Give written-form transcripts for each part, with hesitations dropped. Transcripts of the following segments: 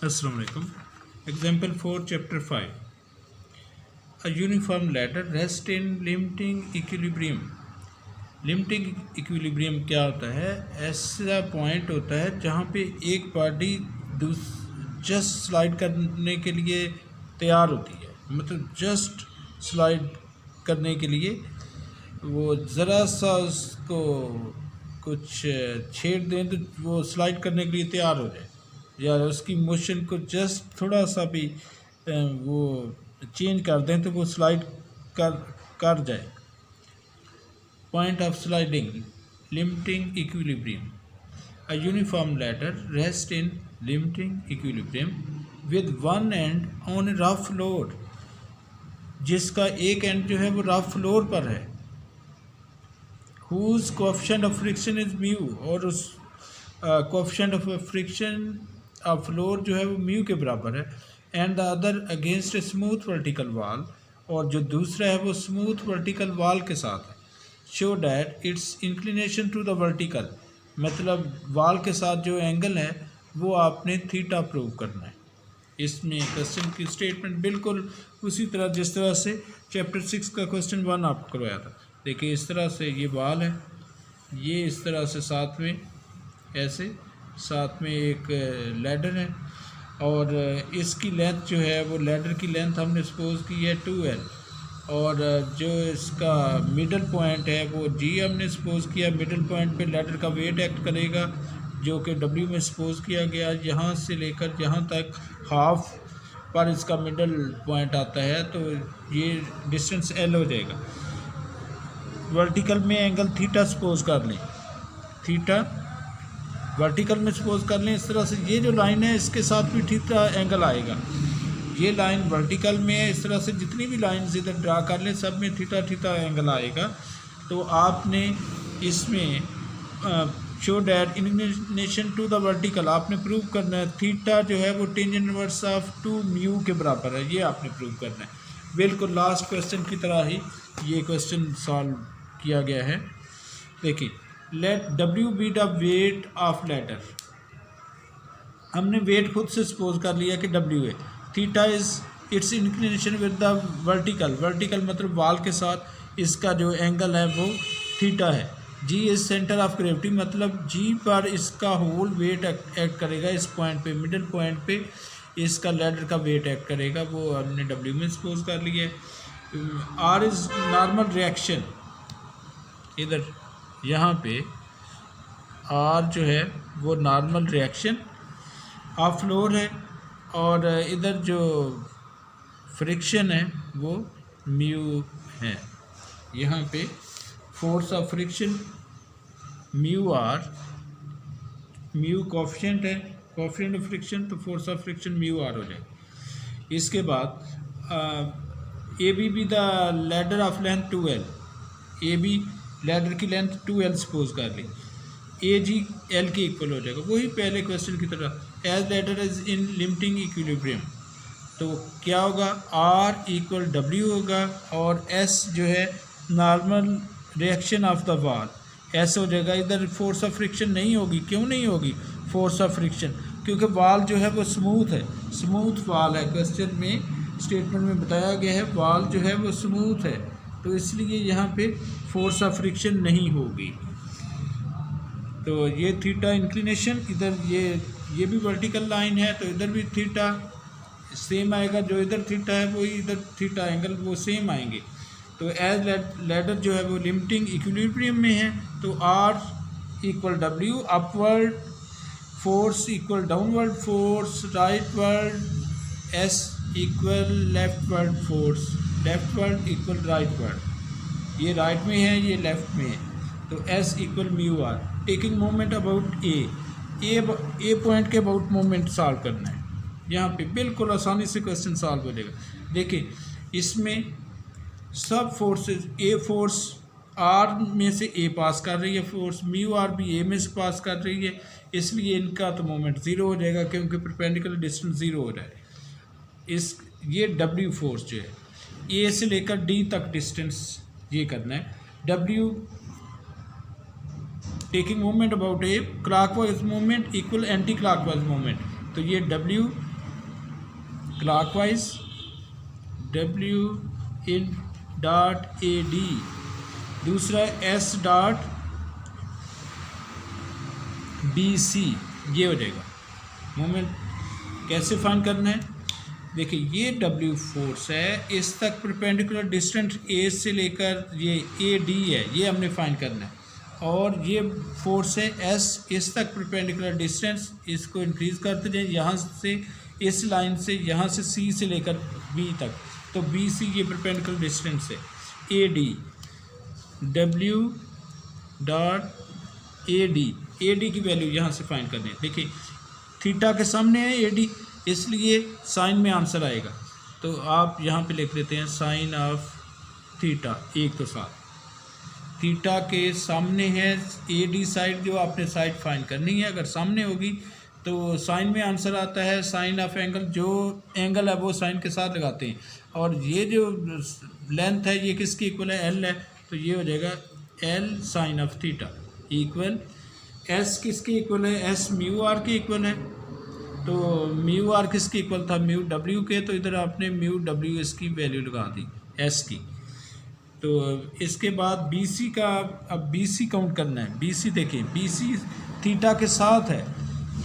Assalamu alaikum. Example 4, chapter 5. A uniform ladder rests in limiting equilibrium. Limiting equilibrium क्या होता है? ऐसा point होता है जहाँ पे एक बॉडी जस्ट स्लाइड करने के लिए तैयार होती है, मतलब जस्ट स्लाइड करने के लिए वो ज़रा सा उसको कुछ छेड़ दें तो वो स्लाइड करने के लिए तैयार हो जाए, या उसकी मोशन को जस्ट थोड़ा सा भी वो चेंज कर दें तो वो स्लाइड कर जाए. Point of sliding, limiting equilibrium. A uniform ladder rests in limiting equilibrium with one end on a rough floor, जिसका एक एंड जो है वो रफ फ्लोर पर है. Whose coefficient of friction is mu, और उस coefficient of friction of floor जो है वो म्यू के बराबर है. And the other against a smooth vertical wall, और जो दूसरा है वो स्मूथ वर्टिकल वॉल के साथ है. Show that its inclination to the vertical, मतलब वॉल के साथ जो एंगल है वो आपने थीटा प्रूव करना है. इसमें क्वेश्चन की स्टेटमेंट बिल्कुल उसी तरह जिस तरह से चैप्टर 6 का क्वेश्चन 1 आपको करवाया था. देखिए इस तरह से ये वॉल है, ये इस तरह से साथ में ऐसे साथ में एक लैडर है, और इसकी लेंथ जो है वो लैडर की लेंथ हमने सपोज की है 2L, और जो इसका मिडल पॉइंट है वो G हमने सपोज किया. मिडल पॉइंट पे लैडर का वेट एक्ट करेगा जो कि W में सपोज किया गया. यहाँ से लेकर यहाँ तक हाफ पर इसका मिडल पॉइंट आता है, तो ये डिस्टेंस L हो जाएगा. वर्टिकल में एंगल थीटा सपोज कर लें, थीटा वर्टिकल में सपोज कर लें इस तरह से. ये जो लाइन है इसके साथ भी थीटा एंगल आएगा. ये लाइन वर्टिकल में है, इस तरह से जितनी भी लाइन्स इधर ड्रा कर लें सब में थीटा थीटा एंगल आएगा. तो आपने इसमें show that inclination to the vertical आपने प्रूव करना है. थीटा जो है वो टेंजेंट इनवर्स ऑफ 2 म्यू के बराबर है, ये आपने प्रूव करना है. बिल्कुल लास्ट क्वेश्चन की तरह ही ये क्वेश्चन सॉल्व किया गया है. देखिए, let W be the weight of ladder. हमने वेट खुद से सपोज कर लिया कि W है. Theta is its inclination with the vertical, vertical मतलब वॉल के साथ इसका जो एंगल है वो थीटा है. G is centre of gravity, मतलब G पर इसका होल वेट एक्ट करेगा. इस पॉइंट पे मिडिल पॉइंट पे इसका लैडर का वेट एक्ट करेगा, वो हमने W में सपोज कर लिया है. R इज नॉर्मल रिएक्शन, इधर यहाँ पे R जो है वो नॉर्मल रिएक्शन ऑफ फ्लोर है, और इधर जो फ्रिक्शन है वो म्यू है. यहाँ पे force of friction mu R, mu coefficient है, कोफिशिएंट ऑफ फ्रिक्शन, तो force of friction mu R हो जाएगा. इसके बाद A B the ladder of length 2L, A B ladder की लेंथ 2L सपोज कर ली. ए जी एल के इक्वल हो जाएगा, वही पहले क्वेश्चन की तरह. As ladder is in limiting equilibrium, तो क्या होगा, आर इक्वल W होगा, और एस जो है normal reaction of the wall S हो जाएगा. इधर फोर्स ऑफ फ्रिक्शन नहीं होगी. क्यों नहीं होगी फोर्स ऑफ फ्रिक्शन? क्योंकि वॉल जो है वो स्मूथ है, स्मूथ वॉल है. क्वेश्चन में स्टेटमेंट में बताया गया है वॉल जो है वो स्मूथ है, तो इसलिए यहाँ पे फोर्स ऑफ फ्रिक्शन नहीं होगी. तो ये थीटा इंक्लिनेशन, इधर ये भी वर्टिकल लाइन है तो इधर भी थीटा सेम आएगा. जो इधर थीटा है वही इधर थीटा एंगल वो सेम आएंगे. तो एज लैडर जो है वो लिमिटिंग इक्विलिब्रियम में है, तो R equal W, upward force equal downward force, rightward S equal leftward force, leftward equal rightward. ये राइट में है, ये लेफ्ट में है, तो S equal mu R. Taking moment about A point के अबाउट मोमेंट सॉल्व करना है. यहाँ पे बिल्कुल आसानी से क्वेश्चन सॉल्व हो जाएगा. देखिए इसमें सब फोर्सेस, ए फोर्स आर में से ए पास कर रही है, फोर्स म्यू आर भी ए में से पास कर रही है, इसलिए इनका तो मोमेंट ज़ीरो हो जाएगा क्योंकि परपेंडिकुलर डिस्टेंस ज़ीरो हो रहा है. ये W फोर्स जो है ए से लेकर डी तक डिस्टेंस ये करना है. W taking moment about A, clockwise moment equal anti clockwise moment, तो ये W clockwise W in dot AD, दूसरा S डॉट BC, ये हो जाएगा। मोमेंट कैसे फाइंड करना है, देखिए ये W फोर्स है, इस तक परपेंडिकुलर डिस्टेंस A से लेकर ये AD है, ये हमने फाइंड करना है। और ये फोर्स है S, इस तक परपेंडिकुलर डिस्टेंस, इसको इंक्रीज करते जाए यहाँ से, इस लाइन से, यहाँ से C से लेकर B तक, तो BC ये परपेंडिकुलर डिस्टेंस है। AD W डॉट AD की वैल्यू यहाँ से फाइंड करनी है। देखिए थीटा के सामने है AD, इसलिए साइन में आंसर आएगा, तो आप यहाँ पे लिख लेते हैं साइन ऑफ थीटा, एक तो साथ थीटा के सामने है AD साइड, जो आपने साइड फाइंड करनी है, अगर सामने होगी तो साइन में आंसर आता है। साइन ऑफ एंगल, जो एंगल है वो साइन के साथ लगाते हैं, और ये जो लेंथ है ये किसकी इक्वल है, L है, तो ये हो जाएगा L sine of theta equal S किसके इक्वल है, S म्यू आर के इक्वल है, तो म्यू आर किसके इक्वल था, म्यू W के, तो इधर आपने म्यू W इसकी वैल्यू लगा दी S की। तो इसके बाद BC का, अब BC काउंट करना है। BC देखिए, BC थीटा के साथ है,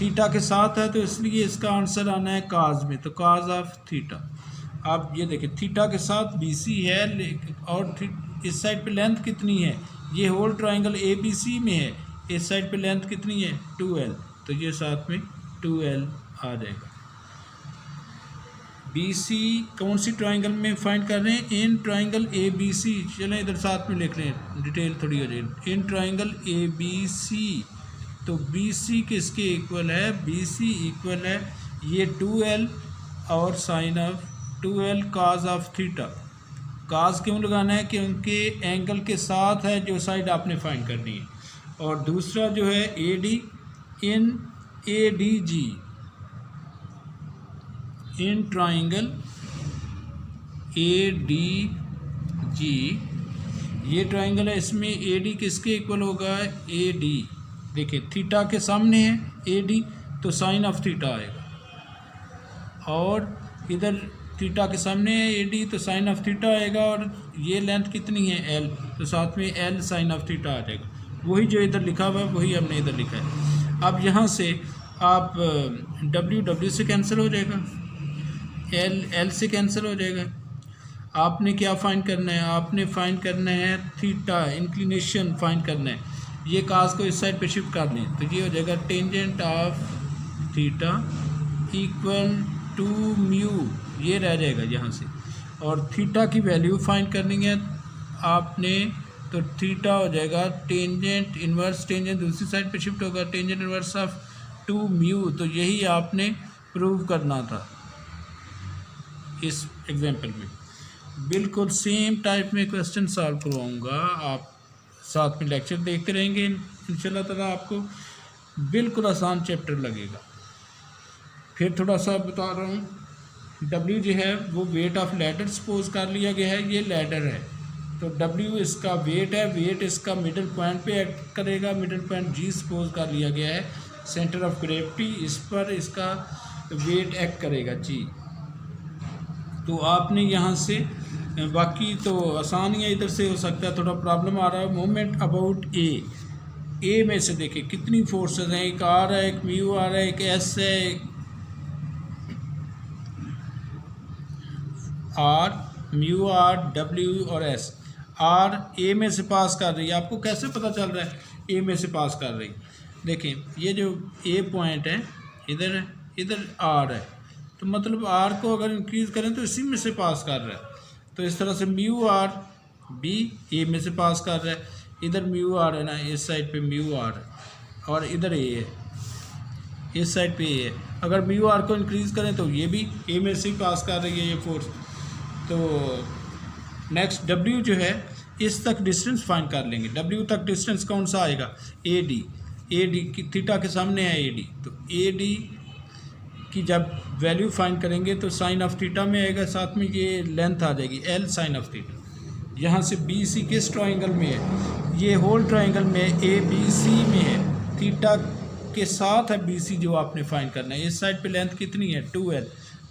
थीटा के साथ है, तो इसलिए इसका आंसर आना है काज में, तो काज ऑफ थीटा। आप ये देखिए थीटा के साथ BC है, और इस साइड पे लेंथ कितनी है, ये होल ट्रायंगल ABC में है, इस साइड पे लेंथ कितनी है 2L, तो ये साथ में 2L आ जाएगा। BC कौन सी ट्रायंगल में फाइंड कर रहे हैं, इन ट्रायंगल ABC, चलें इधर साथ में लिख रहे हैं, डिटेल थोड़ी हो जाएगी। इन ट्रायंगल ABC, तो BC किसके इक्वल है, BC इक्वल है ये 2L और sine of 2L cos of theta. Cos क्यों लगाना है, क्योंकि एंगल के साथ है जो साइड आपने फाइंड करनी है। और दूसरा जो है AD in ADG, in triangle ADG, ये ट्राइंगल है, इसमें AD किसके इक्वल होगा, AD। देखिए थीटा के सामने है AD, तो साइन ऑफ थीटा आएगा, और इधर थीटा के सामने है AD, तो साइन ऑफ थीटा आएगा, और ये लेंथ कितनी है L, तो साथ में L साइन ऑफ थीटा आ जाएगा। वही जो इधर लिखा हुआ है वही हमने इधर लिखा है। अब यहाँ से आप W से कैंसिल हो जाएगा, L से कैंसिल हो जाएगा। आपने क्या फाइंड करना है, आपने फाइंड करना है थीटा, इंक्लिनेशन फाइंड करना है। ये काज को इस साइड पे शिफ्ट कर दें, तो ये हो जाएगा tangent of theta equal to mu, ये रह जाएगा यहाँ से। और थीटा की वैल्यू फाइंड करनी है आपने, तो थीटा हो जाएगा टेंजेंट इन्वर्स, टेंजेंट दूसरी साइड पे शिफ्ट होगा, टेंजेंट इन्वर्स ऑफ 2 म्यू, तो यही आपने प्रूव करना था इस एग्जांपल में। बिल्कुल सेम टाइप में क्वेश्चन सॉल्व करवाऊंगा, आप साथ में लेक्चर देखते रहेंगे, इंशाल्लाह ताला आपको बिल्कुल आसान चैप्टर लगेगा। फिर थोड़ा सा बता रहा हूँ, W जो है वो वेट ऑफ लैडर सपोज कर लिया गया है, ये लैडर है, तो W इसका वेट है, वेट इसका मिडल पॉइंट पे एक्ट करेगा, मिडल पॉइंट G सपोज कर लिया गया है, सेंटर ऑफ ग्रेविटी इस पर इसका वेट एक्ट करेगा G। तो आपने यहाँ से, बाकी तो आसान ही है, इधर से हो सकता है थोड़ा प्रॉब्लम आ रहा है। मोमेंट अबाउट A में से देखिए कितनी फोर्सेस हैं, एक R है, एक म्यू R है, एक S है, R म्यू R W और S। R A में से पास कर रही है, आपको कैसे पता चल रहा है A में से पास कर रही, देखिए ये जो A पॉइंट है इधर है, इधर R है, तो मतलब R को अगर इंक्रीज़ करें तो इसी में से पास कर रहा है। तो इस तरह से म्यू R B A में से पास कर रहा है, इधर म्यू R है ना, इस साइड पे म्यू R है, और इधर A है, इस साइड पे A है। अगर म्यू R को इंक्रीज़ करें तो ये भी A में से ही पास कर रही है ये फोर्स। तो नेक्स्ट W जो है, इस तक डिस्टेंस फाइंड कर लेंगे। W तक डिस्टेंस कौन सा आएगा, AD की थीटा के सामने है AD, तो AD की जब वैल्यू फाइंड करेंगे तो साइन ऑफ थीटा में आएगा, साथ में ये लेंथ आ जाएगी L साइन ऑफ थीटा। यहाँ से BC किस ट्राइंगल में है, ये होल ट्राइंगल में ABC में है, थीटा के साथ है BC जो आपने फाइंड करना है। इस साइड पे लेंथ कितनी है 2L,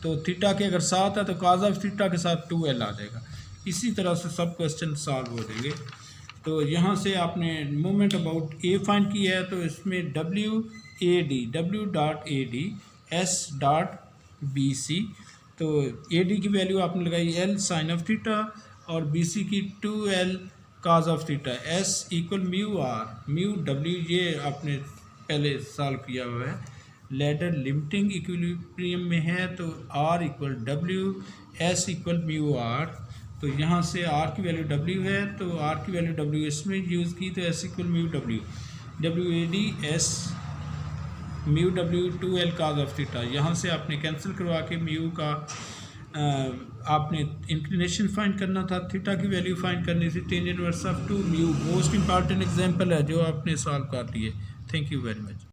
तो तो थीटा के अगर साथ है तो काज ऑफ थीटा के साथ 2l आ जाएगा। इसी तरह से सब क्वेश्चन सॉल्व हो जाएंगे। तो यहाँ से आपने मोमेंट अबाउट ए फाइंड किया है, तो इसमें w dot A D S dot B C, तो ए डी की वैल्यू आपने लगाई l साइन ऑफ थीटा और बी सी की 2l cos of theta, s equal mu R mu w, ये आपने पहले सॉल्व किया हुआ है। लैडर लिमिटिंग इक्विलिब्रियम में है तो r equal w, s equal mu R, तो यहाँ से r की वैल्यू w है तो r की वैल्यू w इसमें यूज़ की तो s equal mu w, w A D S mu w 2l cos of theta. यहाँ से आपने कैंसिल करवा के म्यू का आपने इंक्लिनेशन फाइंड करना था, थीटा की वैल्यू फाइंड करनी थी, tan inverse of 2 mu. Most important example है जो आपने सॉल्व कर लिए। Thank you very much.